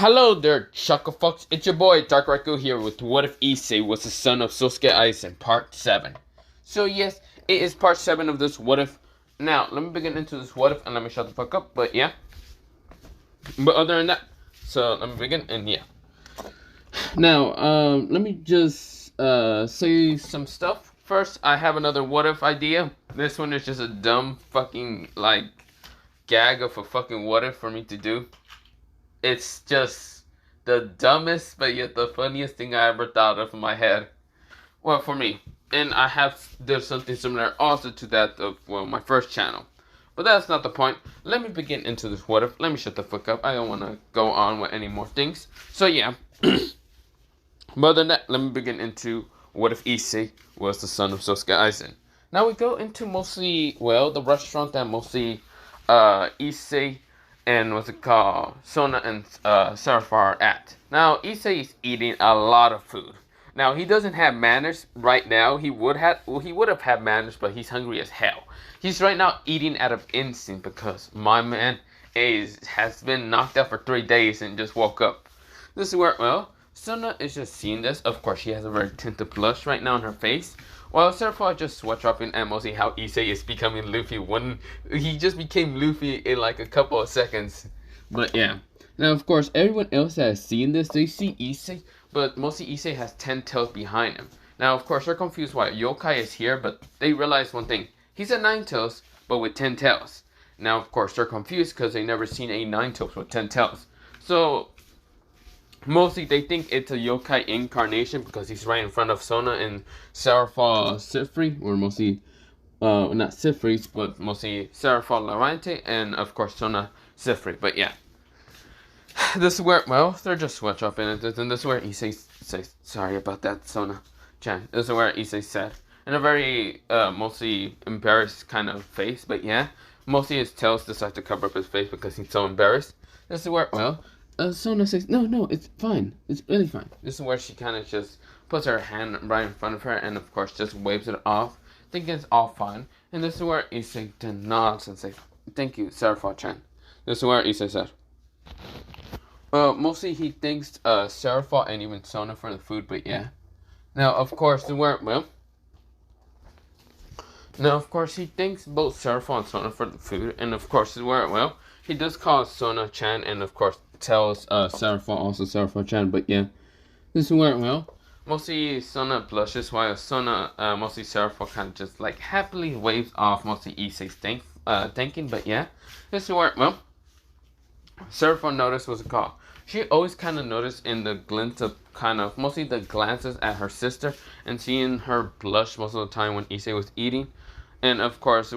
Hello there, Chucklefucks. It's your boy, Dark Raku here with What If Issei was the son of Sosuke Aizen, Part 7. So yes, it is Part 7 of this What If. Now, let me begin into this What If and let me shut the fuck up, but yeah. But other than that, so let me begin and yeah. Now, let me just say some stuff. First, I have another What If idea. This one is just a dumb fucking, gag of a fucking What If for me to do. It's just the dumbest, but yet the funniest thing I ever thought of in my head. Well, for me. And there's something similar also to that of, my first channel. But that's not the point. Let me begin into this What If. Let me shut the fuck up. I don't want to go on with any more things. So, yeah. But other than that, let me begin into What If Issei was the son of Sosuke Aizen. Now we go into mostly, the restaurant that mostly Issei and what's it called, Sona and Seraph are at. Now, Issei is eating a lot of food. Now, he doesn't have manners right now. He would have had manners, but he's hungry as hell. He's right now eating out of instinct because my man has been knocked out for 3 days and just woke up. This is where, Sona is just seeing this. Of course, she has a very tinted blush right now on her face. While Seraph just sweat dropping and mostly how Issei is becoming Luffy he just became Luffy in like a couple of seconds. But yeah. Now of course everyone else that has seen this, they see Issei, but mostly Issei has 10 tails behind him. Now of course they're confused why Yokai is here, but they realize one thing. He's a 9 tails, but with 10 tails. Now of course they're confused because they never seen a 9 tails with 10 tails. So mostly they think it's a yokai incarnation because he's right in front of Sona and Seraph Sifri, or mostly, not Sifri's, but mostly Seraph Lorente and of course Sona Sifri. But yeah, this is where, they're just switch up in it, and this is where Issei says, sorry about that, Sona-chan. This is where Issei said, in a very, mostly embarrassed kind of face, but yeah, mostly his tails decide to cover up his face because he's so embarrassed. This is where, Sona says, no, it's fine. It's really fine. This is where she kind of just puts her hand right in front of her and, of course, just waves it off, thinking it's all fine. And this is where Issei nods and says, thank you, Seraph-chan. This is where Issei says, mostly he thanks Seraph and even Sona for the food, but yeah. Now, of course, he thanks both Seraph and Sona for the food, and of course, he does call Sona-chan, and of course, tells Seraph also Seraph-chan, but yeah, this is where, mostly Sona blushes while mostly Seraph kind of just like happily waves off mostly Issei's thanking, but yeah, this is where, Seraph noticed what's it called. She always kind of noticed in the glint of mostly the glances at her sister and seeing her blush most of the time when Issei was eating, and of course,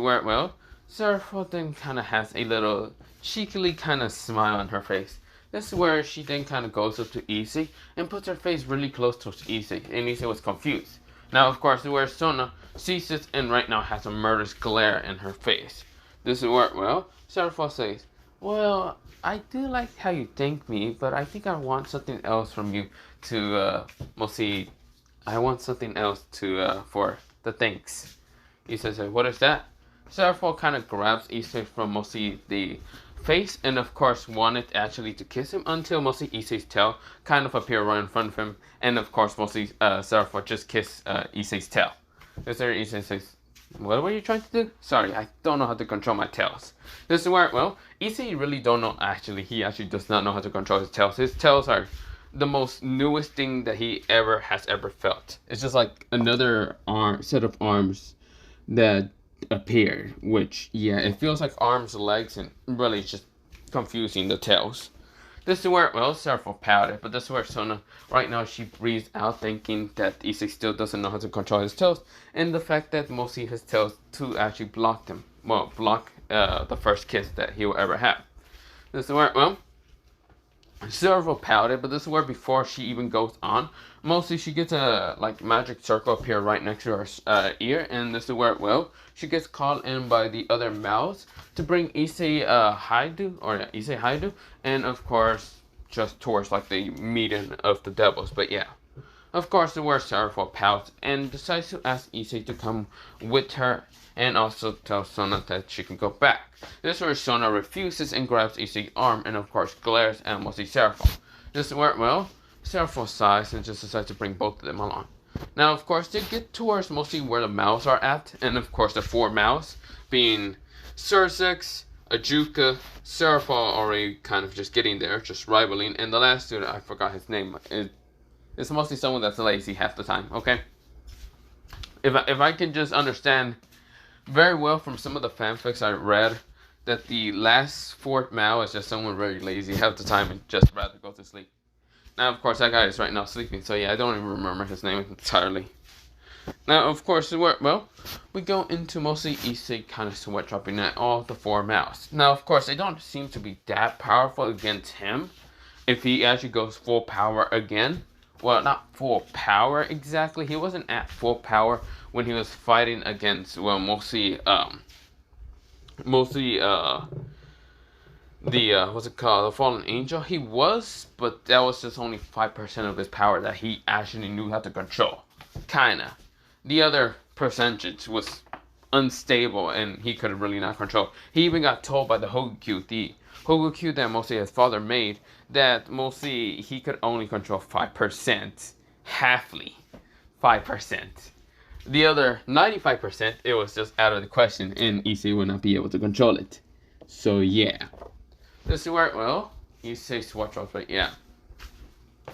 Seraph then kind of has a little cheekily kind of smile on her face. This is where she then kind of goes up to Issei and puts her face really close to Issei, and Issei was confused. Now, of course, where Sona sees this and right now has a murderous glare in her face. This is where, Seraph says, I do like how you thank me, but I think I want something else from you for the thanks. Issei says, what is that? Seraph kind of grabs Issei from mostly the face and of course wanted actually to kiss him until mostly Issei's tail kind of appeared right in front of him, and of course mostly Seraph just kissed Issei's tail. This is where Issei says, what were you trying to do? Sorry, I don't know how to control my tails. This is where, Issei really don't know he actually does not know how to control his tails. His tails are the most newest thing that he has ever felt. It's just like another set of arms that appeared, which, yeah, it feels like arms, legs, and really it's just confusing the tails. This is where, Seraph pouted, but this is where Sona, right now, she breathes out thinking that Issei still doesn't know how to control his tails, and the fact that mostly his tails too actually block the first kiss that he will ever have. This is where, Seraph pouted, but this is where before she even goes on, mostly she gets a magic circle appear right next to her ear, and this is where she gets called in by the other mouths to bring Issei Haidu, and of course just towards the meeting of the devils. But yeah, of course the word Seraph pouts and decides to ask Issei to come with her and also tells Sona that she can go back. This is where Sona refuses and grabs Issei's arm and of course glares at mostly Seraph. This worked well. Several sides and just decided to bring both of them along. Now, of course, they get towards mostly where the mouths are at, and of course the four mouths being Sursex, Ajuka, Serapha already kind of just getting there, just rivaling, and the last dude, I forgot his name. It's mostly someone that's lazy half the time, okay? If I can just understand very well from some of the fanfics I read that the last fourth Mao is just someone very lazy half the time and just rather go to sleep. Now, of course, that guy is right now sleeping, so yeah, I don't even remember his name entirely. Now, of course, well, we go into mostly Issei kind of sweat dropping at all the four mouths. Now, of course, they don't seem to be that powerful against him if he actually goes full power again. Well, not full power exactly. He wasn't at full power when he was fighting against, well, mostly what's it called, the Fallen Angel. He was, but that was just only 5% of his power that he actually knew how to control. Kinda. The other percentage was unstable and he could really not control. He even got told by the Hogukyu, that mostly his father made, that mostly he could only control 5%. Halfly. 5%. The other 95%, it was just out of the question and Issei would not be able to control it. So yeah. This is where, well, Issei swatch off, but yeah.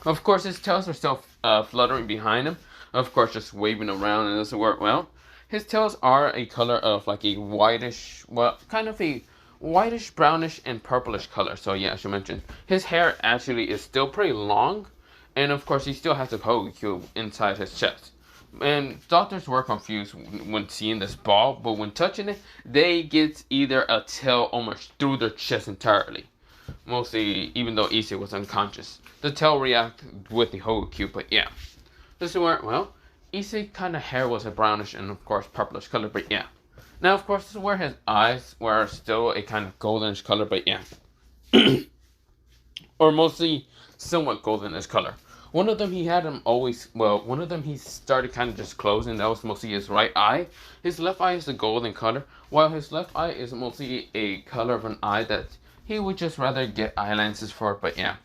Of course, his tails are still fluttering behind him. Of course, just waving around, and this will work well. His tails are a color of like a whitish, well, kind of a whitish, brownish, and purplish color. So yeah, I should mention. His hair actually is still pretty long. And of course, he still has a Hogukyu inside his chest. And doctors were confused when seeing this ball, but when touching it, they get either a tail almost through their chest entirely. Mostly, even though Issei was unconscious. The tail reacted with the Hogukyu, but yeah. This is where, well, Issei kind of hair was a brownish and of course purplish color, but yeah. Now, of course, this is where his eyes were still a kind of goldenish color, but yeah. Or mostly somewhat goldenish color. One of them he had him always, well, one of them he started kind of just closing. That was mostly his right eye. His left eye is a golden color, while his left eye is mostly a color of an eye that he would just rather get eye lenses for, but yeah.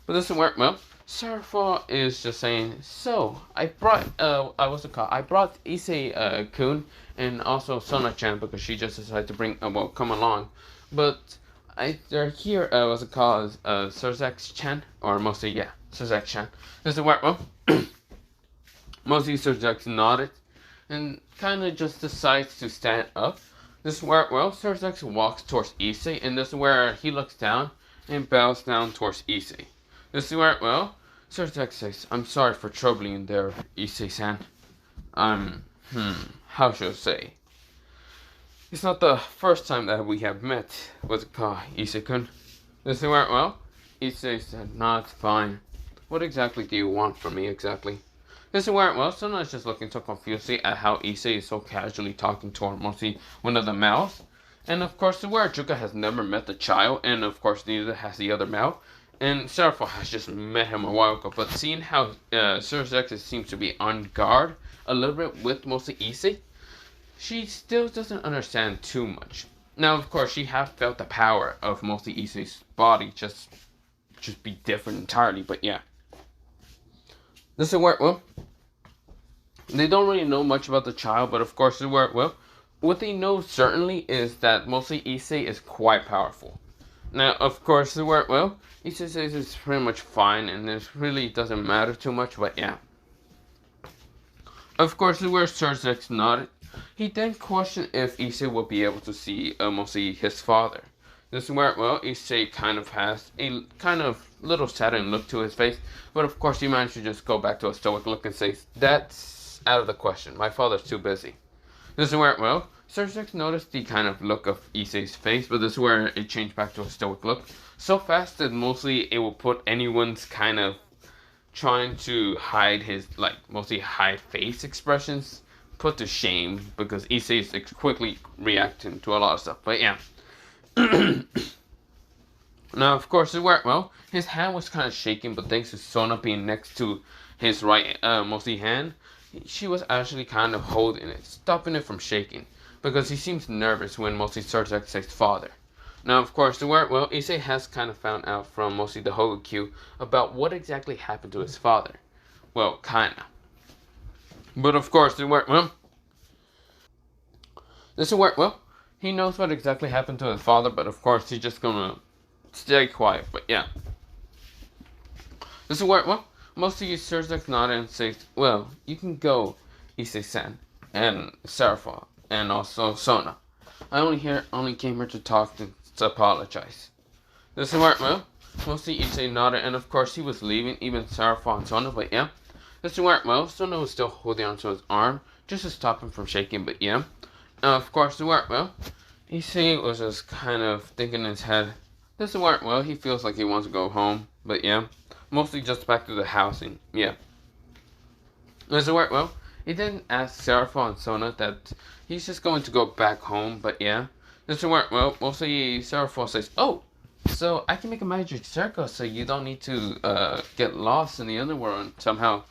But this doesn't work well. Serapha is just saying, so, I brought Issei Kun and also Sona-chan because she just decided to bring, well, come along. But they're here, what's it called, Sursex-chan, or mostly, yeah, Sursex-chan. Does it work well? Mostly Sursex nodded and kind of just decides to stand up. This is where, well, Sursex walks towards Issei, and this is where he looks down and bows down towards Issei. This is where, well, Sursex says, I'm sorry for troubling you there, Issei-san. How should I say? It's not the first time that we have met. What's it called, Issei-kun? This is where, well, Issei said, no, it's fine. What exactly do you want from me, exactly? This is where, well, Sona is just looking so confused at how Issei is so casually talking to her, mostly one of the mouths. And of course, where Juka has never met the child, and of course, neither has the other mouth. And Serapha has just met him a while ago, but seeing how Sursex seems to be on guard a little bit with mostly Issei, she still doesn't understand too much. Now, of course, she has felt the power of mostly Issei's body just be different entirely, but yeah. This is where, well, they don't really know much about the child, but of course, this is where, well, what they know certainly is that mostly Issei is quite powerful. Now, of course, this is where, well, Issei says it's pretty much fine, and this really doesn't matter too much, but yeah. Of course, this is where Sursex nodded. He then questioned if Issei would be able to see mostly his father. This is where, well, Issei kind of has a kind of little saddened look to his face, but of course he managed to just go back to a stoic look and say, that's out of the question. My father's too busy. This is where, well, Sursex noticed the kind of look of Issei's face, but this is where it changed back to a stoic look. So fast that mostly it will put anyone's kind of trying to hide his, like, mostly hide face expressions put to shame, because Issei is quickly reacting to a lot of stuff, but yeah. Now, of course, it worked well. His hand was kind of shaking, but thanks to Sona being next to his right, mostly hand, she was actually kind of holding it, stopping it from shaking, because he seems nervous when mostly Sursex's father. Now, of course, Issei has kind of found out from mostly the Hokage about what exactly happened to his father. Well, kinda. But of course, he knows what exactly happened to his father, but of course, he's just gonna stay quiet. But yeah. This is where, most of you Surzek nod and say, well, you can go, Issei-san, and Serapha, and also Sona. I only came here to talk to apologize. This is where, mostly Issei nodded, and of course he was leaving, even Serapha and Sona, but yeah. This is where, Sona was still holding onto his arm, just to stop him from shaking, but yeah. Of course, Issei was just kind of thinking in his head, this is where, he feels like he wants to go home, but yeah. Mostly just back to the housing, yeah. This is where, he didn't ask Serapha and Sona that he's just going to go back home, but yeah. This is where, mostly Serapha says, oh, so I can make a magic circle so you don't need to get lost in the underworld and somehow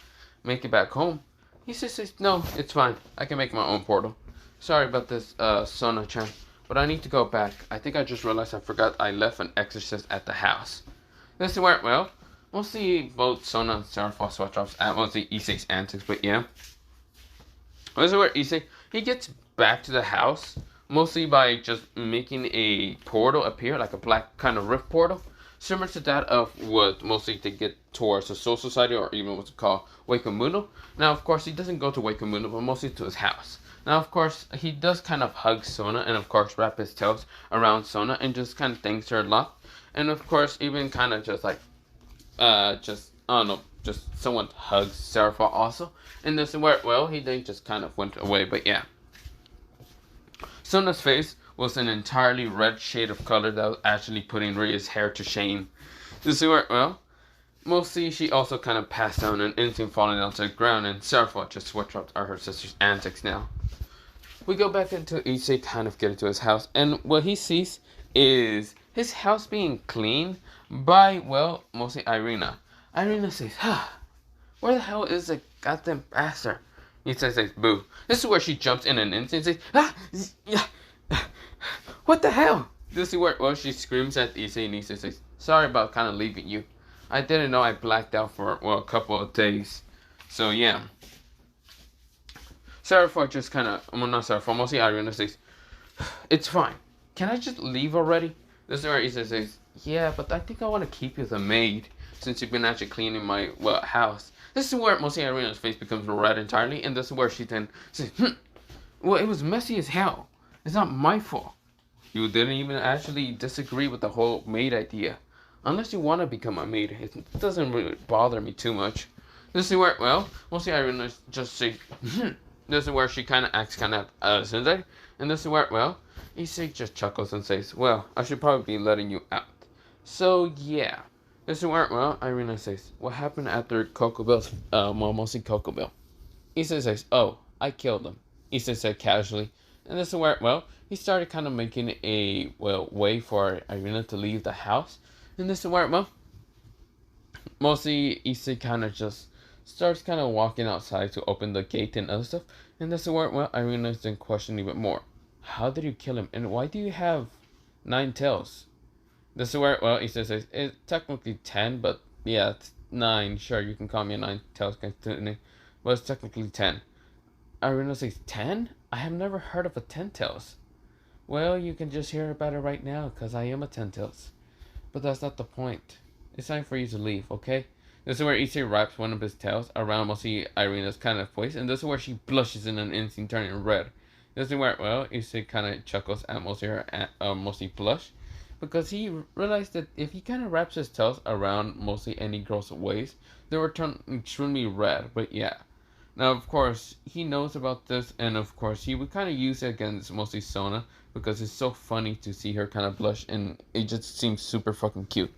make it back home. He says, no, it's fine. I can make my own portal. Sorry about this, Sona-chan, but I need to go back. I think I just realized I forgot I left an exorcist at the house. This is where, mostly both Sona and Serapha switch off at mostly Issei's antics, but yeah. This is where Issei, he gets back to the house, mostly by just making a portal appear, like a black kind of rift portal, similar to that of what mostly to get towards the Soul Society, or even what's called Wakamuno. Now, of course, he doesn't go to Wakamuno, but mostly to his house. Now, of course, he does kind of hug Sona, and of course, wrap his tails around Sona, and just kind of thanks her a lot. And of course, even kind of just like, just someone hugs Serapha also. And this is where, he then just kind of went away, but yeah. Sona's face was an entirely red shade of color that was actually putting Ria's hair to shame. This is where, mostly she also kind of passed down and instantly falling down to the ground, and Serapha just switched up her sister's antics now. We go back into Issei kind of getting to his house, and what he sees is his house being cleaned by, mostly Irina. Irina says, where the hell is the goddamn bastard? He says, boo. This is where she jumps in an instant and says, what the hell? This is where, she screams at Issei, and Issei says, sorry about kind of leaving you. I didn't know I blacked out for, a couple of days. So, yeah. Serapha just kind of, not Serapha, mostly Irina says, it's fine. Can I just leave already? This is where Issei says, yeah, but I think I want to keep you as a maid, since you've been actually cleaning my, house. This is where mostly Irina's face becomes red entirely, and this is where she then says, well, it was messy as hell. It's not my fault. You didn't even actually disagree with the whole maid idea. Unless you want to become a maid, it doesn't really bother me too much. This is where, mostly Irina just says, This is where she kind of acts kind of sensei, and this is where, Issei just chuckles and says, well, I should probably be letting you out. So, yeah. This is where, Irina says, what happened after Kokobell's, mostly Kokobell? Issei says, oh, I killed him. Issei said casually. And this is where, he started kind of making a, way for Irina to leave the house. And this is where, mostly Issei kind of just starts kind of walking outside to open the gate and other stuff. And this is where, Irina is then questioning even more. How did you kill him? And why do you have 9 tails? This is where, Issei says, it's technically 10, but yeah, it's 9. Sure, you can call me a 9 tails constantly, but it's technically 10. Irina says, 10? I have never heard of a 10 tails. Well, you can just hear about it right now, because I am a 10 tails. But that's not the point. It's time for you to leave, okay? This is where Issei wraps one of his tails around mostly Irina's kind of face, and this is where she blushes in an instant, turning red. This is where, Issei kind of chuckles at mostly her, mostly blush, because he realized that if he kind of wraps his tails around mostly any girl's waist, they will turn extremely red, but yeah. Now, of course, he knows about this, and of course, he would kind of use it against mostly Sona, because it's so funny to see her kind of blush, and it just seems super fucking cute.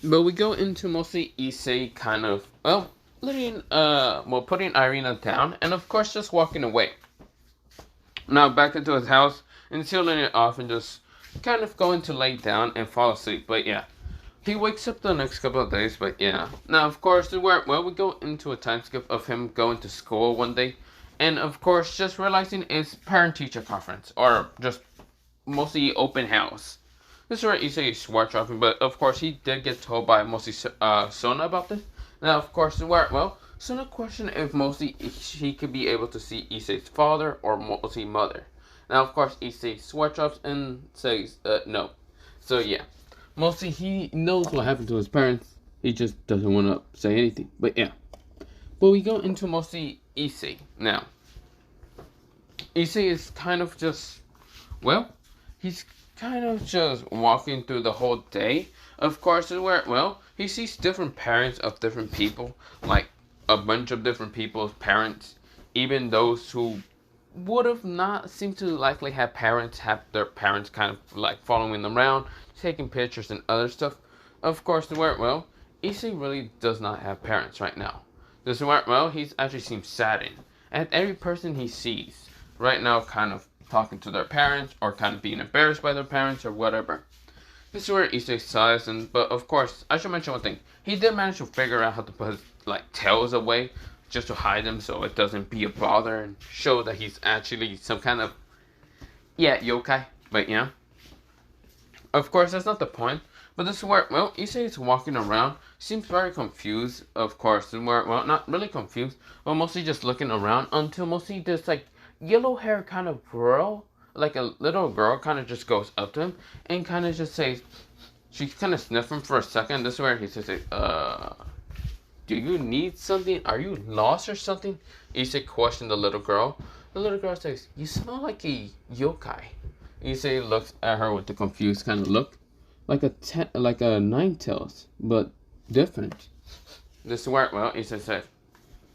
But we go into mostly Issei kind of, putting Irina down, and of course, just walking away. Now, back into his house, and sealing it off, and just kind of going to lay down and fall asleep, but yeah. He wakes up the next couple of days, but yeah. Now, of course, we go into a time skip of him going to school one day, and of course, just realizing it's parent-teacher conference, or just mostly open house. This is where Issei is sword dropping, but of course he did get told by mostly Sona about this. Now, of course, Sona questioned if mostly he could be able to see Issei's father or mostly mother. Now, of course, Issei sword drops and says no. So yeah, mostly he knows what happened to his parents. He just doesn't want to say anything. But yeah, but we go into mostly Issei now. Issei is kind of just, well, he's kind of just walking through the whole day. Of course, he sees different parents of different people, like a bunch of different people's parents, even those who would have not seemed to likely have their parents kind of like following them around, taking pictures and other stuff. Of course, Issei really does not have parents right now. This is he's actually seems saddened. And every person he sees right now kind of talking to their parents or kind of being embarrassed by their parents or whatever. This is where Issei sighs, but of course, I should mention one thing. He did manage to figure out how to put his tails away just to hide them so it doesn't be a bother and show that he's actually some kind of yokai. But yeah. Of course, that's not the point. But this is where, Issei is walking around, seems very confused, of course, and not really confused, but mostly just looking around until mostly this yellow hair kind of girl, like a little girl, kind of just goes up to him and kind of just says, she's kind of sniffing for a second. This is where he says, do you need something? Are you lost or something? Issei questioned the little girl. The little girl says, you smell like a yokai. Issei looks at her with a confused kind of look, like a nine-tails, but different. This is where, Issei said,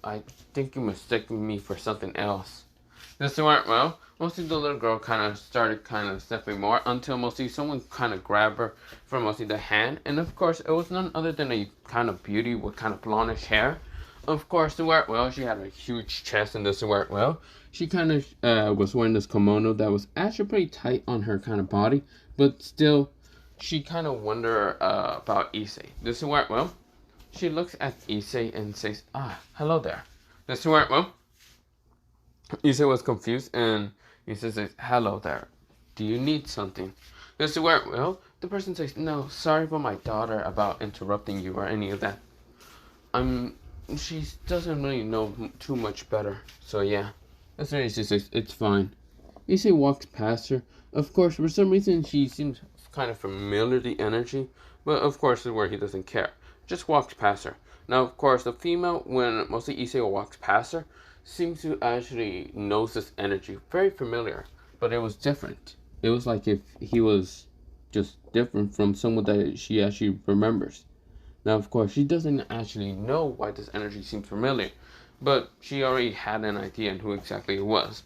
I think you mistaken me for something else. This is where, mostly the little girl kind of started sniffing more until mostly someone kind of grabbed her from mostly the hand. And of course, it was none other than a kind of beauty with kind of blondish hair. Of course, she had a huge chest, and this is where, she kind of was wearing this kimono that was actually pretty tight on her kind of body, but still, she kind of wondered about Issei. This is where, she looks at Issei and says, hello there. This is where, Issei was confused, and Issei says, hello there. Do you need something? This is where, the person says, no, sorry about my daughter about interrupting you or any of that. She doesn't really know too much better, so yeah. That's where Issei says, it's fine. Issei walks past her. Of course, for some reason, she seems kind of familiar, the energy, but of course, this is where he doesn't care. Just walks past her. Now, of course, the female, when mostly Issei walks past her, seems to actually knows this energy. Very familiar, but it was different. It was like if he was just different from someone that she actually remembers. Now, of course, she doesn't actually know why this energy seems familiar, but she already had an idea on who exactly it was.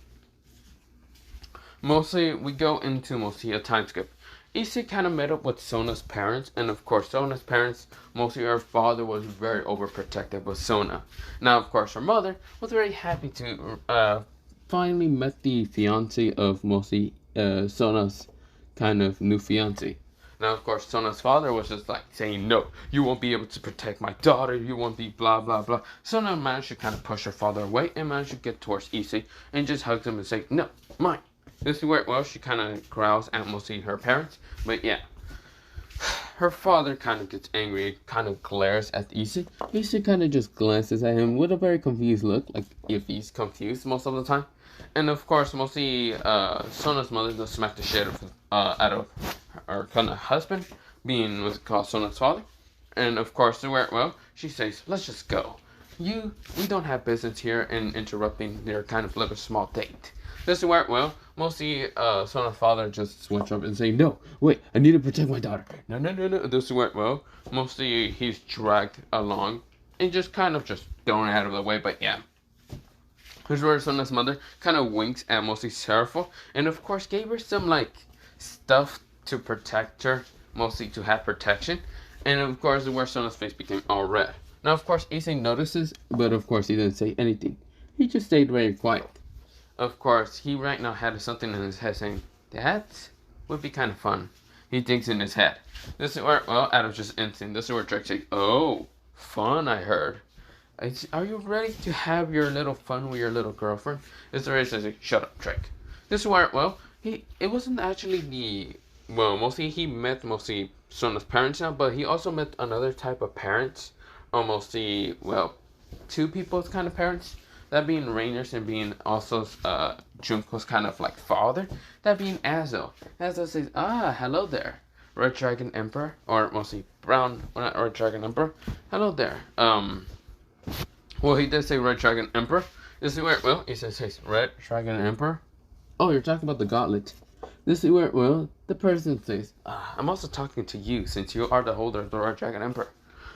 Mostly, we go into mostly a time skip. Issei kind of met up with Sona's parents, and of course, Sona's parents, mostly her father was very overprotective of Sona. Now, of course, her mother was very happy to finally met the fiance of mostly Sona's kind of new fiance. Now, of course, Sona's father was just saying, no, you won't be able to protect my daughter, you won't be blah, blah, blah. Sona managed to kind of push her father away and managed to get towards Issei and just hugs him and say, no, mine. This is where, she kind of growls at mostly her parents, but yeah. Her father kind of gets angry, kind of glares at Issei. Issei kind of just glances at him with a very confused look, like if he's confused most of the time. And of course, mostly Sona's mother does smack the shit out of her kind of husband, being what's called Sona's father. And of course, she says, let's just go. We don't have business here in interrupting their kind of little small date. This is where, mostly Sona's father just switch up and say, no, wait, I need to protect my daughter. No. This is where, mostly he's dragged along and just kind of just thrown out of the way, but yeah. Here's where Sona's mother kind of winks at mostly Serapho, and of course gave her some stuff to protect her, mostly to have protection. And of course, where Sona's face became all red. Now, of course, Issei notices, but of course he didn't say anything. He just stayed very quiet. Of course, he right now had something in his head saying, that would be kind of fun. He thinks in his head. This is where, out of just instinct, this is where Drake says, oh, fun, I heard. Are you ready to have your little fun with your little girlfriend? This is where he says, shut up, Drake. This is where, it wasn't actually the, well, mostly he met mostly Sona's parents now, but he also met another type of parents, or mostly, well, two people's kind of parents, that being Rainer's and being also Junko's kind of like father, that being Azo. Azo says, ah, hello there, Red Dragon Emperor, or mostly Brown, well, not Red Dragon Emperor, hello there. Well, he did say Red Dragon Emperor. This is where, well, he says Red Dragon Emperor. Oh, you're talking about the gauntlet. This is where, well, the person says, I'm also talking to you since you are the holder of the Red Dragon Emperor,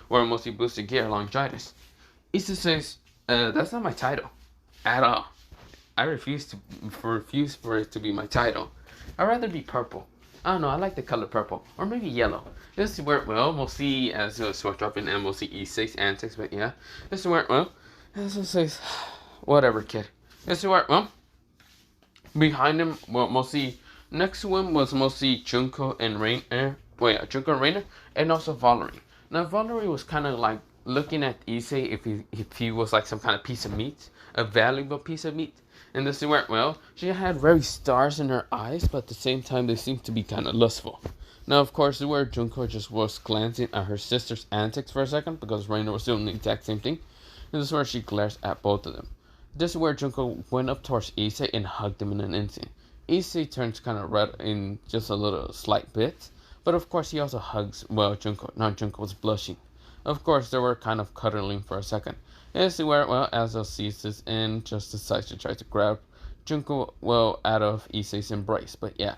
or mostly boosted gear longitis. Issei says, that's not my title at all. I refuse for it to be my title. I'd rather be purple. I don't know, I like the color purple. Or maybe yellow. This is where, well, we'll see as switch up in and we'll see Issei's antics, but yeah. This is where, well, as it says, whatever, kid. This is where, well, behind him, well, mostly, next to him was mostly Junko and Rainer. Junko and Rainer, and also Valerie. Now, Valerie was kind of like looking at Issei if he was like some kind of piece of meat, a valuable piece of meat. And this is where, well, she had very stars in her eyes, but at the same time, they seemed to be kind of lustful. Now, of course, this is where Junko just was glancing at her sister's antics for a second, because Rainer was doing the exact same thing. And this is where she glares at both of them. This is where Junko went up towards Issei and hugged him in an instant. Issei turns kind of red in just a little slight bit, but of course he also hugs, well, Junko. Now Junko was blushing. Of course, they were kind of cuddling for a second. And this is where, well, Azo sees this and just decides to try to grab Junko, well, out of Issei's embrace, but yeah.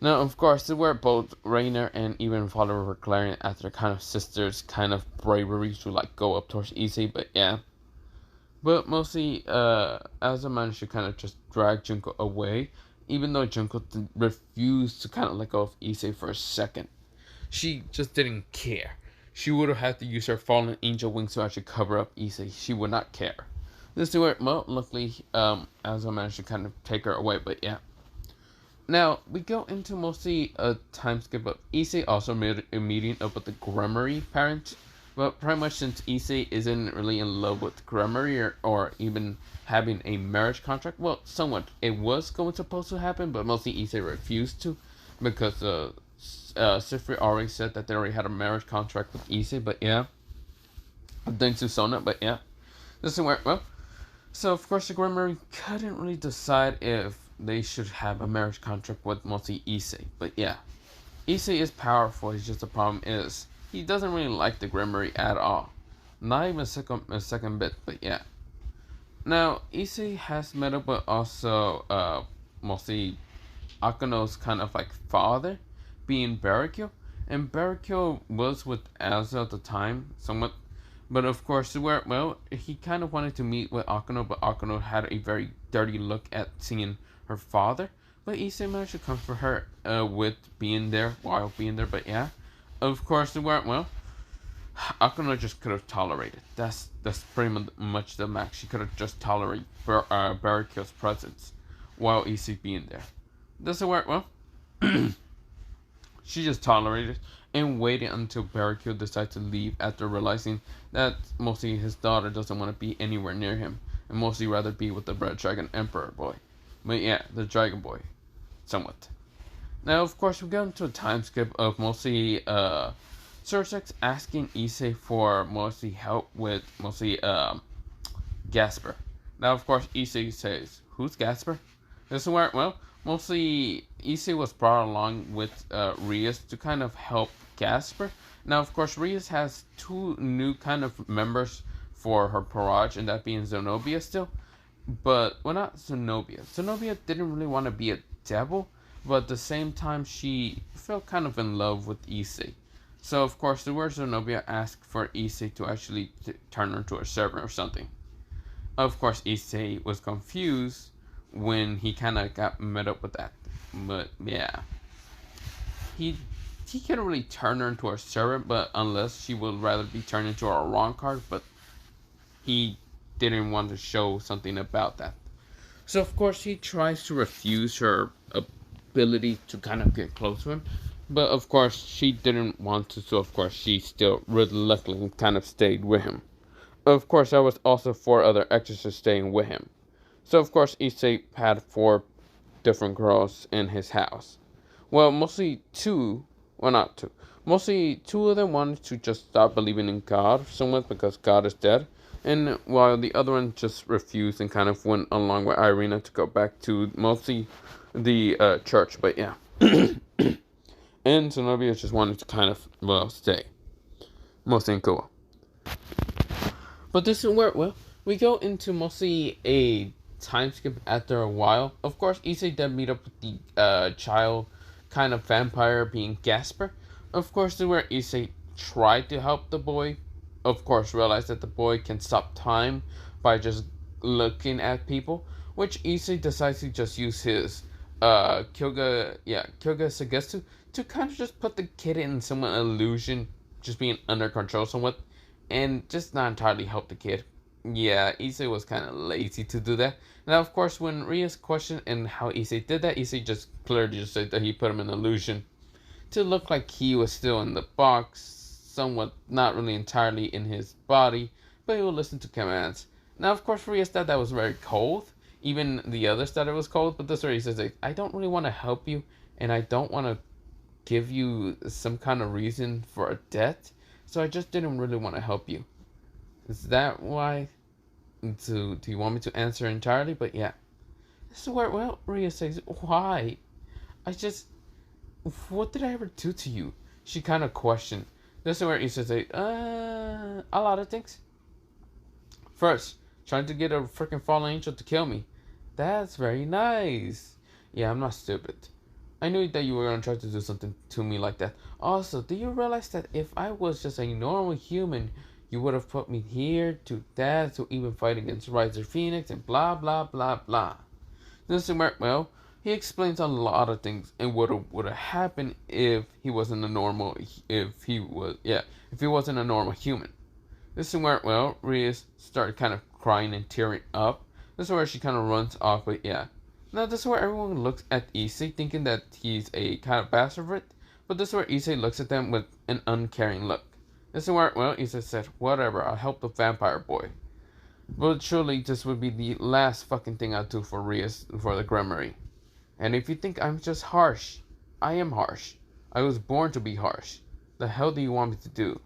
Now, of course, this is where both Rainer and even Valerie were glaring at their kind of sister's kind of bravery to, like, go up towards Issei, but yeah. But mostly, Azo managed to kind of just drag Junko away, even though Junko refused to kind of let go of Issei for a second. She just didn't care. She would have had to use her fallen angel wings to actually cover up Issei. She would not care. This is where, well, luckily, Azo managed to kind of take her away, but yeah. Now, we go into mostly a time skip of Issei also made a meeting up with the Gremory parents. But pretty much since Issei isn't really in love with Gremory or even having a marriage contract, well, somewhat. It was supposed to happen, but mostly Issei refused to because Sifri already said that they already had a marriage contract with Issei, but yeah. Thanks to Sona, but yeah. This is where, well, so of course the Gremory couldn't really decide if they should have a marriage contract with mostly Issei, but yeah. Issei is powerful, it's just the problem is he doesn't really like the Gremory at all. Not even a second bit, but yeah. Now, Issei has met up with also mostly Akano's kind of like father, being Barikyo. And Barikyo was with Azo at the time, somewhat. But of course, well, he kind of wanted to meet with Akano, but Akano had a very dirty look at seeing her father. But Issei managed to comfort her with being there, while being there, but yeah. Of course, well, Akano just could have tolerated. That's pretty much the max. She could have just tolerated Barikyo's presence while Issei being there. This is where, well, she just tolerated and waited until Barikyo decided to leave after realizing that mostly his daughter doesn't want to be anywhere near him and mostly rather be with the Red Dragon Emperor boy. But yeah, the Dragon Boy, somewhat. Now, of course, we go into a time skip of mostly Sursex asking Issei for mostly help with mostly Gasper. Now, of course, Issei says, "Who's Gasper?" This is where, well, mostly Issei was brought along with Rias to kind of help Gasper. Now, of course, Rias has two new kind of members for her Parage, and that being Zenobia still. But, well, not Zenobia. Zenobia didn't really want to be a devil, but at the same time, she felt kind of in love with Issei. So, of course, the word Zenobia asked for Issei to actually turn her into a servant or something. Of course, Issei was confused when he kind of got met up with that. But, yeah. He couldn't really turn her into a servant, but unless she would rather be turned into a wrong card, but he didn't want to show something about that. So, of course, he tries to refuse her ability to kind of get close to him. But, of course, she didn't want to, so, of course, she still reluctantly kind of stayed with him. Of course, there was also 4 other exorcists staying with him. So, of course, Issei had 4 different girls in his house. Well, mostly two, well, not two. Mostly two of them wanted to just stop believing in God somewhat because God is dead. And while the other one just refused and kind of went along with Irina to go back to mostly the church. But yeah. And Zenobia just wanted to kind of, well, stay. Mostly in Koa. But this is where, well, we go into mostly a time skip after a while. Of course, Issei did meet up with the child kind of vampire being Gasper. Of course, this is where Issei tried to help the boy. Of course, realized that the boy can stop time by just looking at people. Which Issei decides to just use his Kyoga Sagetsu to kind of just put the kid in somewhat illusion, just being under control somewhat, and just not entirely help the kid. Yeah, Issei was kind of lazy to do that. Now, of course, when Ria's questioned and how Issei did that, Issei just clearly just said that he put him in illusion to look like he was still in the box, somewhat not really entirely in his body, but he would listen to commands. Now, of course, Ria thought that was very cold. Even the others thought it was cold, but this is where he says, like, I don't really want to help you, and I don't want to give you some kind of reason for a debt, so I just didn't really want to help you. Is that why? Do you want me to answer entirely? But yeah. This is where, well, Ria says, why? I just, what did I ever do to you? She kind of questioned. This is where he says, like, a lot of things. First, trying to get a freaking fallen angel to kill me. That's very nice. Yeah, I'm not stupid. I knew that you were gonna try to do something to me like that. Also, do you realize that if I was just a normal human, you would have put me here to that to even fight against Riser Phoenix and blah blah blah blah. This is where, well, he explains a lot of things and what would have happened if he wasn't a normal, if he wasn't a normal human. This is where, well, Ria started kind of crying and tearing up. This is where she kind of runs off, but yeah. Now this is where everyone looks at Issei thinking that he's a kind of bastard, but this is where Issei looks at them with an uncaring look. This is where, well, Issei said, whatever, I'll help the vampire boy. But surely this would be the last fucking thing I'll do for for the Gremory. And if you think I'm just harsh, I am harsh. I was born to be harsh. The hell do you want me to do?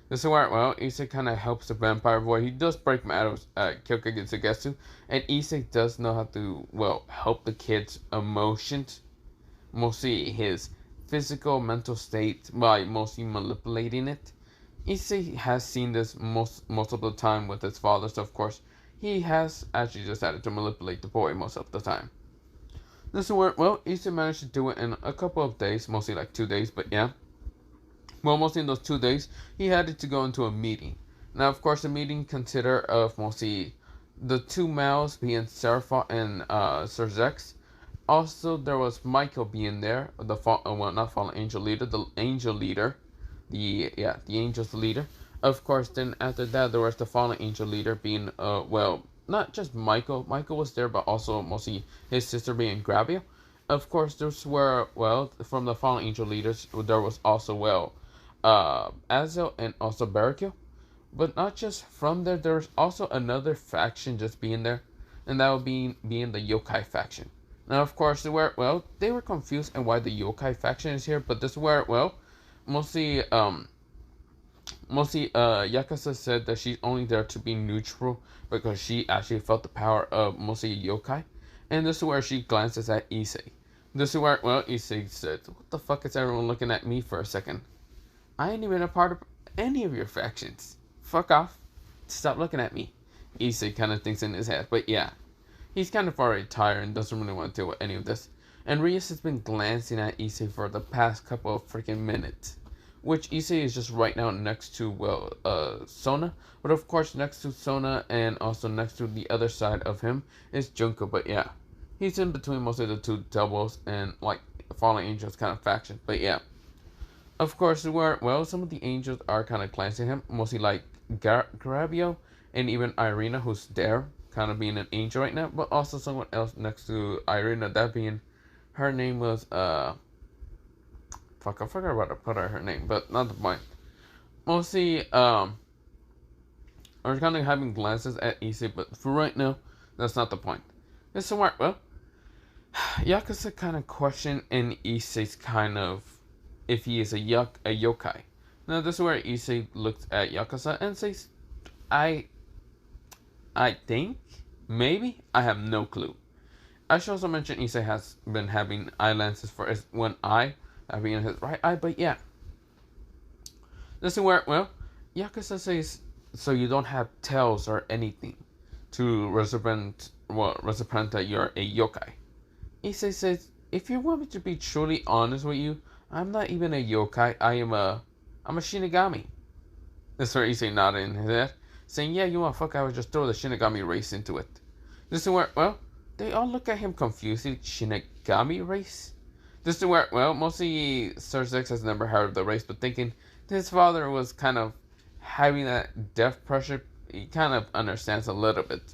This is where, well, Issei kind of helps the vampire boy. He does break him out of Kyoka Getsugetsu. And Issei does know how to, well, help the kid's emotions. Mostly his physical, mental state by mostly manipulating it. Issei has seen this most of the time with his father. So, of course, he has actually decided to manipulate the boy most of the time. This is where, well, Issei managed to do it in a couple of days. Mostly like 2 days, but yeah. Well, mostly in those 2 days, he had to go into a meeting. Now, of course, the meeting consisted of mostly the two males being Serapha and Sir Zex. Also, there was Michael being there, the not fallen angel leader, the angel leader, the angel's leader. Of course, then after that, there was the fallen angel leader being well, not just Michael. Michael was there, but also mostly his sister being Grabio. Of course, those were, well, from the fallen angel leaders, there was also, well, Azel and also Barakil. But not just from there, there's also another faction just being there, and that would be being the Yokai faction. Now, of course, they were confused and why the Yokai faction is here, but this is where, well, mostly Yakuza said that she's only there to be neutral because she actually felt the power of mostly Yokai, and this is where she glances at Issei. This is where, well, Issei said, what the fuck is everyone looking at me for a second? I ain't even a part of any of your factions. Fuck off. Stop looking at me. Issei kind of thinks in his head, but yeah. He's kind of already tired and doesn't really want to deal with any of this. And Rias has been glancing at Issei for the past couple of freaking minutes. Which Issei is just right now next to, well, Sona. But of course, next to Sona and also next to the other side of him is Junko, but yeah. He's in between most of the two doubles and, like, Fallen Angels kind of faction, but yeah. Of course, some of the angels are kind of glancing at him, mostly like Grabio and even Irina, who's there, kind of being an angel right now, but also someone else next to Irina, that being, her name was, fuck, I forgot about to put her name, but not the point. Mostly, are kind of having glances at Issei, but for right now, that's not the point. It's smart, well, Yakuza kind of question in Issei's kind of if he is a yokai. Now this is where Issei looks at Yakuza and says, I think maybe I have no clue. I should also mention Issei has been having eye lenses for his one eye, having in his right eye, but yeah. This is where, well, Yakuza says, so you don't have tails or anything to represent that you're a yokai. Issei says, if you want me to be truly honest with you, I'm not even a yokai, I'm a Shinigami. This is where Issei nodded in his head, saying, yeah, you motherfucker, I would just throw the Shinigami race into it. This is where, well, they all look at him confused. Shinigami race? This is where, well, mostly Sir Six has never heard of the race, but thinking his father was kind of having that death pressure, he kind of understands a little bit.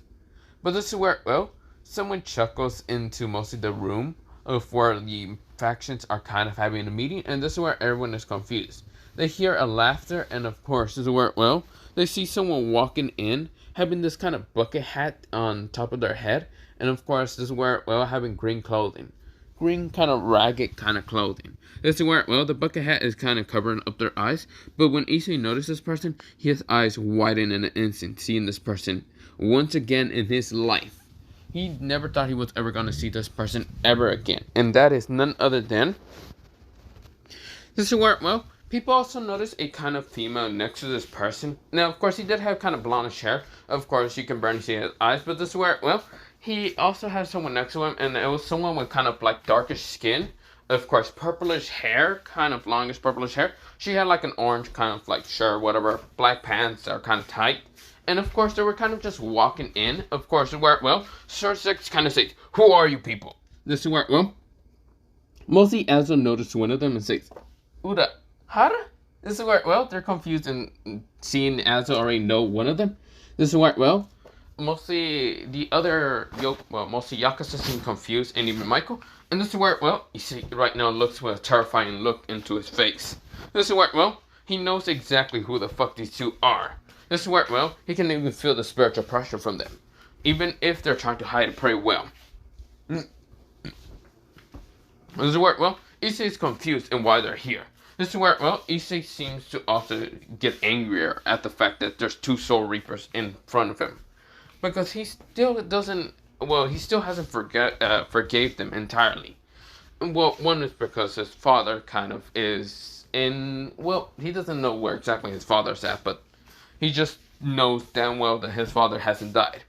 But this is where, well, someone chuckles into mostly the room of where the factions are kind of having a meeting, and this is where everyone is confused. They hear a laughter, and of course, this is where, well, they see someone walking in, having this kind of bucket hat on top of their head, and of course, this is where, well, having green clothing. Green kind of ragged kind of clothing. This is where, well, the bucket hat is kind of covering up their eyes, but when Issei notices this person, his eyes widen in an instant, seeing this person once again in his life. He never thought he was ever going to see this person ever again, and that is none other than... This is where, well, people also notice a kind of female next to this person. Now, of course, he did have kind of blondish hair. Of course, you can barely see his eyes, but this is where, well, he also has someone next to him, and it was someone with kind of like darkish skin. Of course, purplish hair, kind of longish purplish hair. She had like an orange kind of like shirt, whatever. Black pants are kind of tight. And of course, they were kind of just walking in. Of course, where, well, Sir Six kind of says, who are you people? This is where, well, mostly Aizen noticed one of them and says, Urahara? This is where, well, they're confused and seeing Aizen already know one of them. This is where, well, mostly the other, mostly Yakuza seem confused, and even Michael. And this is where, well, Issei right now looks with a terrifying look into his face. This is where, well, he knows exactly who the fuck these two are. This is where, well, he can even feel the spiritual pressure from them, even if they're trying to hide it pretty well. This is where, well, Issei is confused in why they're here. This is where, well, Issei seems to also get angrier at the fact that there's two Soul Reapers in front of him. Because he still doesn't, well, he still hasn't forgave them entirely. Well, one is because his father kind of is in, well, he doesn't know where exactly his father's at, but he just knows damn well that his father hasn't died.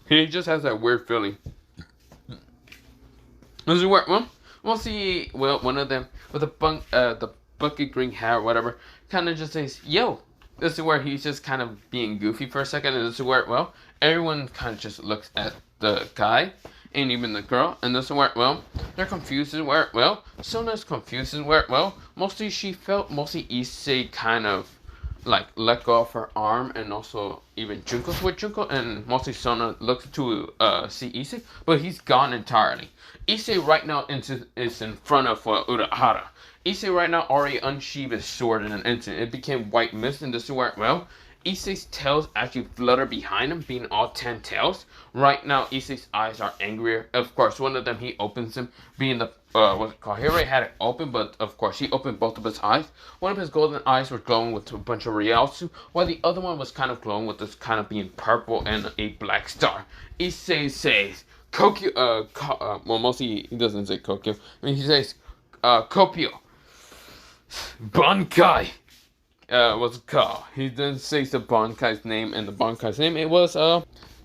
He just has that weird feeling. This is where, well, we'll see, well, one of them with the bucket green hair or whatever, kind of just says, yo. This is where he's just kind of being goofy for a second, and this is where, well, everyone kind of just looks at the guy, and even the girl, and this is where, well, they're confused, is where, well, Sona's confused, is where, well, mostly she felt, mostly Issei kind of, like, let go of her arm, and also even Junko's with Junko, and mostly Sona looks to see Issei, but he's gone entirely. Issei right now is in front of Urahara. Issei right now already unsheathed his sword in an instant. It became white mist, and this is where, well, Issei's tails actually flutter behind him, being all 10 tails. Right now, Issei's eyes are angrier. Of course, one of them, he opens them, being the, what's it called? He already had it open, but of course, he opened both of his eyes. One of his golden eyes were glowing with a bunch of Ryotsu, while the other one was kind of glowing with this kind of being purple and a black star. Issei says, Kokyo, well, mostly he doesn't say Kokyo. I mean, he says, Kopio. Bankai! What's it called? He then says the Bankai's name, and the Bankai's name, it was,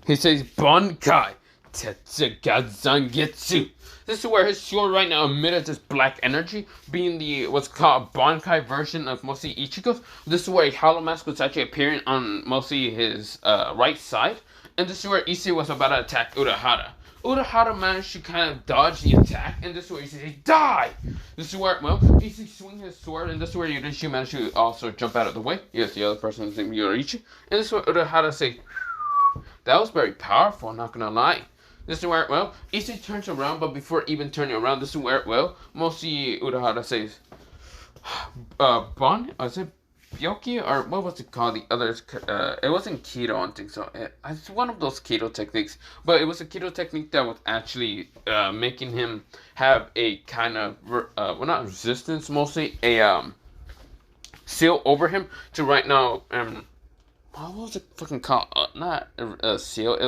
he says Bankai Tetsuga Zangetsu. This is where his sword right now emitted this black energy, being the, what's called Bankai version of mostly Ichigo's. This is where a hollow mask was actually appearing on mostly his, right side, and this is where Issei was about to attack Urahara. Urahara managed to kind of dodge the attack, and this is where he says, die! This is where, well, Issei swings his sword, and this is where Yoriichi managed to also jump out of the way. Yes, the other person is named Yoriichi. And this is where Urahara says, that was very powerful, I'm not gonna lie. This is where, well, Issei turns around, but before even turning around, this is where, well, mostly Urahara says, Yoki, or what was it called? The others, it wasn't keto, I don't think so. It's one of those keto techniques, but it was a keto technique that was actually making him have a kind of, well, not resistance, mostly a seal over him to right now. What was it fucking called? Not a seal. It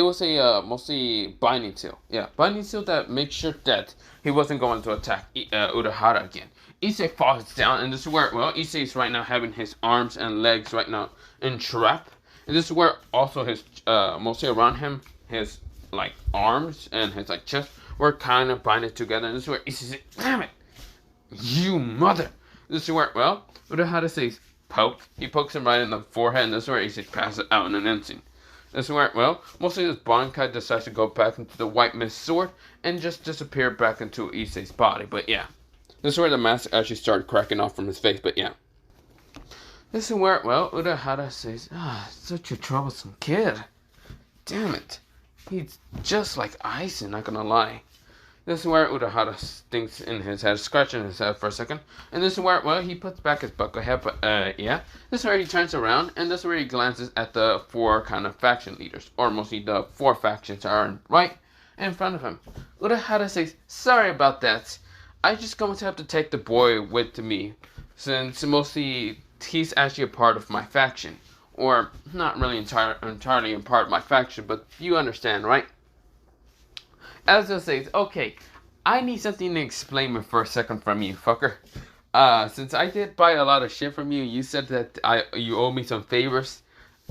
was a mostly binding seal. Yeah, binding seal that makes sure that he wasn't going to attack Urahara again. Issei falls down, and this is where, well, Issei is right now having his arms and legs right now entrapped. And this is where also his, mostly around him, his, like, arms and his, like, chest were kind of binded together. And this is where Issei says, damn it, you mother. This is where, well, Urahara says, poke. He pokes him right in the forehead, and this is where Issei passes out in an instant. This is where, well, mostly this Bankai decides to go back into the White Mist Sword and just disappear back into Issei's body. But yeah, this is where the mask actually started cracking off from his face. But yeah, this is where, well, Urahara says, such a troublesome kid. Damn it. He's just like Aizen, not gonna lie. This is where Urahara thinks in his head, scratching his head for a second. And this is where, well, he puts back his buckle head, but, yeah. This is where he turns around, and this is where he glances at the four kind of faction leaders. Or mostly the four factions are right in front of him. Urahara says, sorry about that. I just going to have to take the boy with me, since mostly he's actually a part of my faction. Or, not really entirely a part of my faction, but you understand, right? Aizen says, okay, I need something to explain for a second from you, fucker. Since I did buy a lot of shit from you, you said that you owe me some favors.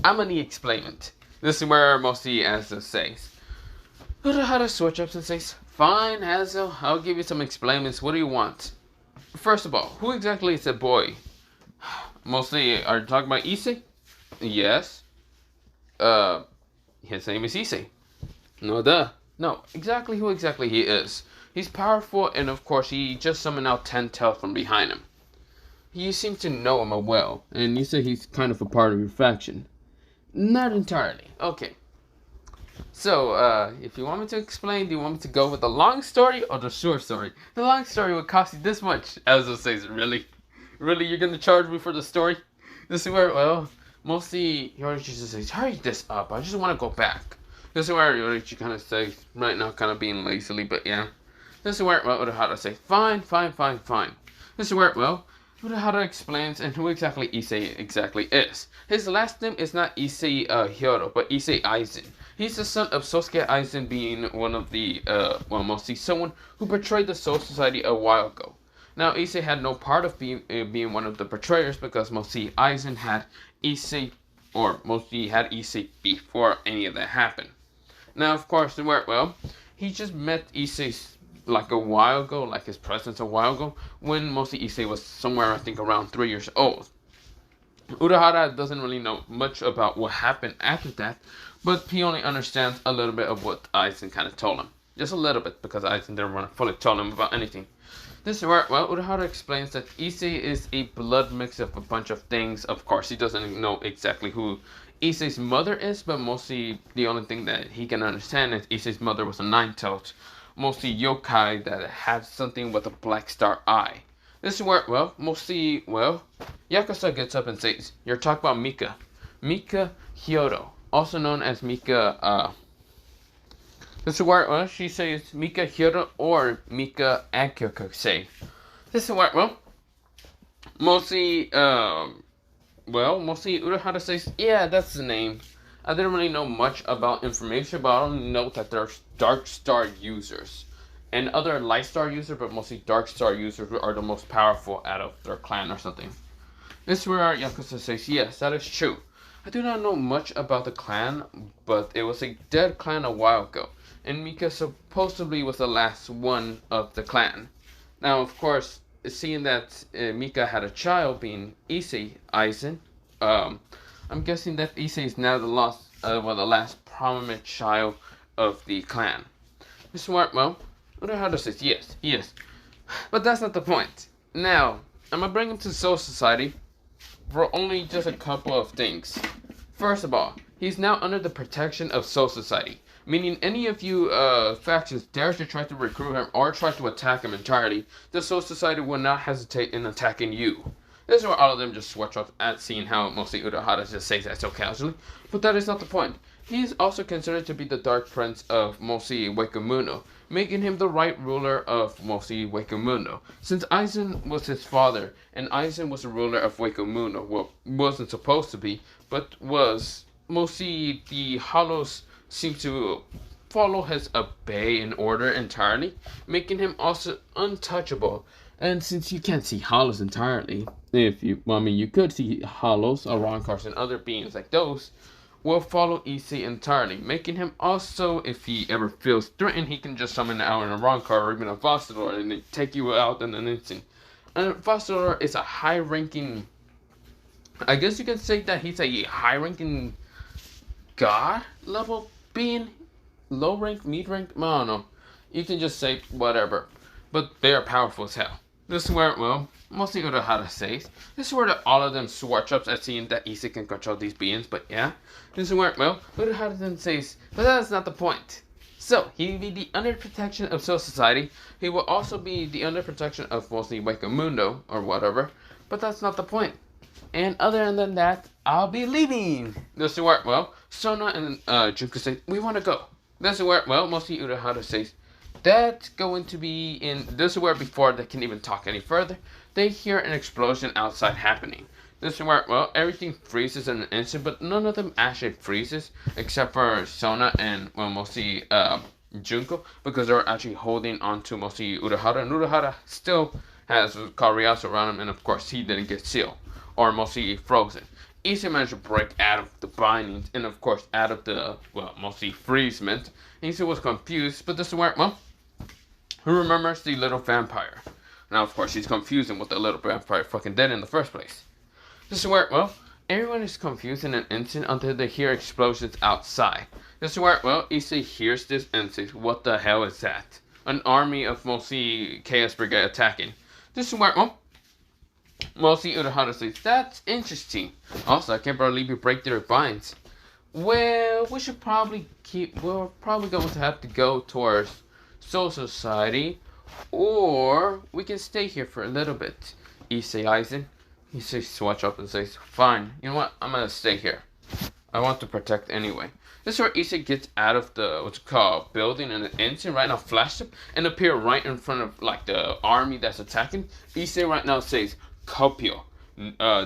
I'm gonna need explainment. This is where mostly Aizen says. Urahara switch ups and says, fine, Aizen, I'll give you some explainments. What do you want? First of all, who exactly is the boy? Mostly, are you talking about Issei? Yes. His name is Issei. No, duh. No, exactly who exactly he is. He's powerful, and of course, he just summoned out 10 tails from behind him. You seem to know him well, and you say he's kind of a part of your faction. Not entirely. Okay. So, if you want me to explain, do you want me to go with the long story or the short story? The long story would cost you this much. Aizen says, really? Really, you're gonna charge me for the story? This is where, well, mostly, Yorichi just says, hurry this up, I just want to go back. This is where Yorichi kind of says, right now, kind of being lazily, but yeah. This is where, well, Urahara says, fine. This is where, well, Urahara explains and who exactly Issei exactly is. His last name is not Issei Hyodo, but Issei Aizen. He's the son of Sosuke Aizen, being one of the, well, mostly someone who betrayed the Soul Society a while ago. Now, Issei had no part of being one of the betrayers because mostly Aizen had Issei, or mostly had Issei before any of that happened. Now, of course, well, he just met Issei like a while ago, like his presence a while ago, when mostly Issei was somewhere, I think, around 3 years old. Urahara doesn't really know much about what happened after that, but he only understands a little bit of what Aizen kind of told him. Just a little bit, because Aizen didn't want to fully tell him about anything. This is where, well, Urahara explains that Issei is a blood mix of a bunch of things. Of course, he doesn't know exactly who Issei's mother is, but mostly the only thing that he can understand is Issei's mother was a nine-tailed, mostly yokai that had something with a black star eye. This is where, well, mostly, well, Yakuza gets up and says, you're talking about Mika. Mika Hyodo, also known as Mika, this is where, well, she says Mika Hyodo or Mika Akyokose. This is where, well, mostly Urahara says, yeah, that's the name. I didn't really know much about information, but I only know that there's Dark Star users. And other Light Star users, but mostly Dark Star users are the most powerful out of their clan or something. This is where Yakuza says, yes, that is true. I do not know much about the clan, but it was a dead clan a while ago. And Mika supposedly was the last one of the clan. Now, of course, seeing that Mika had a child, being Issei Aizen, I'm guessing that Issei is now the last prominent child of the clan. This Smart, well, Urahara says yes, he is. But that's not the point. Now, I'm gonna bring him to Soul Society for only just a couple of things. First of all, he's now under the protection of Soul Society. Meaning any of you factions dare to try to recruit him or try to attack him entirely, the Soul Society will not hesitate in attacking you. This is where all of them just switch off at seeing how mostly Urahara just says that so casually. But that is not the point. He is also considered to be the Dark Prince of mostly Wakamuno, making him the right ruler of mostly Wakamuno. Since Aizen was his father, and Aizen was the ruler of Wakamuno, well, wasn't supposed to be, but was, mostly the Hollows seem to follow his obey and order entirely, making him also untouchable. And since you can't see hollows entirely, you could see hollows, Arankars, and other beings like those, will follow Issei entirely, making him also, if he ever feels threatened, he can just summon out an Arankar or even a Vastador and they take you out in an instant. And Vastador is a high-ranking, I guess you can say that he's a high-ranking god level being, low rank, mid rank, I don't know. You can just say whatever, but they are powerful as hell. This is where, well, mostly Urahara says. This is where all of them switch up at seeing that Issei can control these beings, but yeah. This is where, well, Urahara then says, but that's not the point. So, he will be the under protection of Soul Society. He will also be the under protection of mostly Wakamundo, or whatever, but that's not the point. And other than that, I'll be leaving. This is where, well, Sona and Junko say, we want to go. This is where, well, mostly Urahara says, that's going to be in, this is where before they can even talk any further, they hear an explosion outside happening. This is where, well, everything freezes in an instant, but none of them actually freezes, except for Sona and, well, mostly Junko, because they're actually holding on to mostly Urahara, and Urahara still has Kariasu around him, and of course he didn't get sealed, or mostly frozen. Issei managed to break out of the bindings, and of course out of the, well, mostly freezement. Issei was confused, but this is where, well, who remembers the little vampire? Now, of course, he's confusing what the little vampire fucking did in the first place. This is where, well, everyone is confused in an instant until they hear explosions outside. This is where, well, Issei hears this and says, what the hell is that? An army of mostly Chaos Brigade attacking. This is where, well, mostly Urahara says, that's interesting. Also, I can't believe you break their binds. Well, we should probably we're probably going to have to go towards Soul Society, or we can stay here for a little bit. Issei Aizen. Issei swatch up and says, fine, you know what, I'm gonna stay here. I want to protect anyway. This is where Issei gets out of the, what's it called, building in an instant, right now flash up, and appear right in front of, like, the army that's attacking. Issei right now says, Kopio.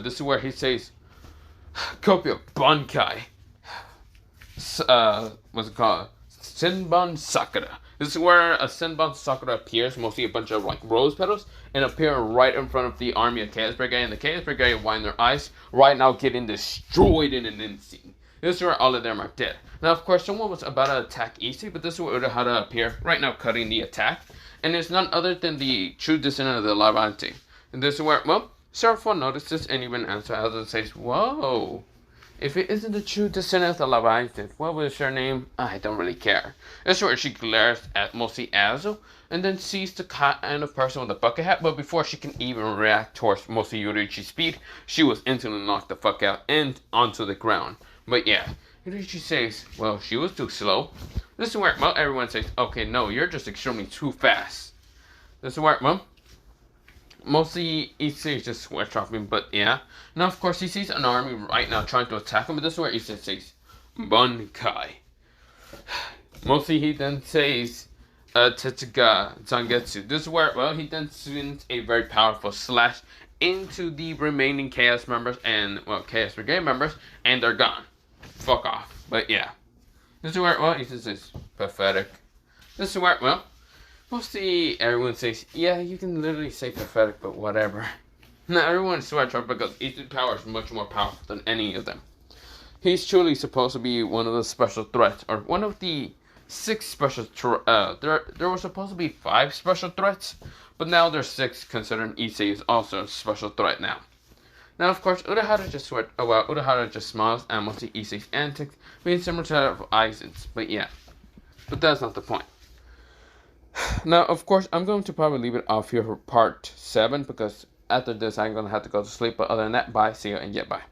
This is where he says, Kopio, Bankai. What's it called? Senbon Sakura. This is where a Senbon Sakura appears, mostly a bunch of like rose petals, and appear right in front of the army of Chaos Brigade, and the Chaos Brigade wind their eyes, right now getting destroyed in an instant. This is where all of them are dead. Now, of course, someone was about to attack Issei, but this is where Urahara appear, right now cutting the attack, and it's none other than the true descendant of the Levante. And this is where, well, Seraph notices and even answers and says, whoa. If it isn't the true descendant of the Leviathan, what was her name? I don't really care. That's where she glares at mostly Azo, and then sees the kind of person with the bucket hat, but before she can even react towards mostly Yorichi's speed, she was instantly knocked the fuck out and onto the ground. But yeah, Yorichi says, well, she was too slow. This is where, well, everyone says, okay, no, you're just extremely too fast. This is where, well, mostly Issei is just switch dropping, but yeah. Now, of course, he sees an army right now trying to attack him, but this is where Issei says, Bankai. Mostly he then says, Tetsuga Zangetsu. This is where, well, he then sends a very powerful slash into the remaining Chaos members and, well, Chaos Brigade members, and they're gone. Fuck off. But yeah. This is where, well, Issei says, pathetic. This is where, well, mostly everyone says, yeah, you can literally say pathetic, but whatever. Now everyone is switched up because Issei's power is much more powerful than any of them. He's truly supposed to be one of the special threats, or one of the 6 special there were supposed to be 5 special threats, but now there's 6, considering Issei is also a special threat now. Now, of course, Urahara just smiles at mostly Issei's antics, being similar to that of Aizen's, but yeah. But that's not the point. Now, of course, I'm going to probably leave it off here for part 7, because after this I'm going to have to go to sleep. But other than that, bye, see you, and yeah, bye.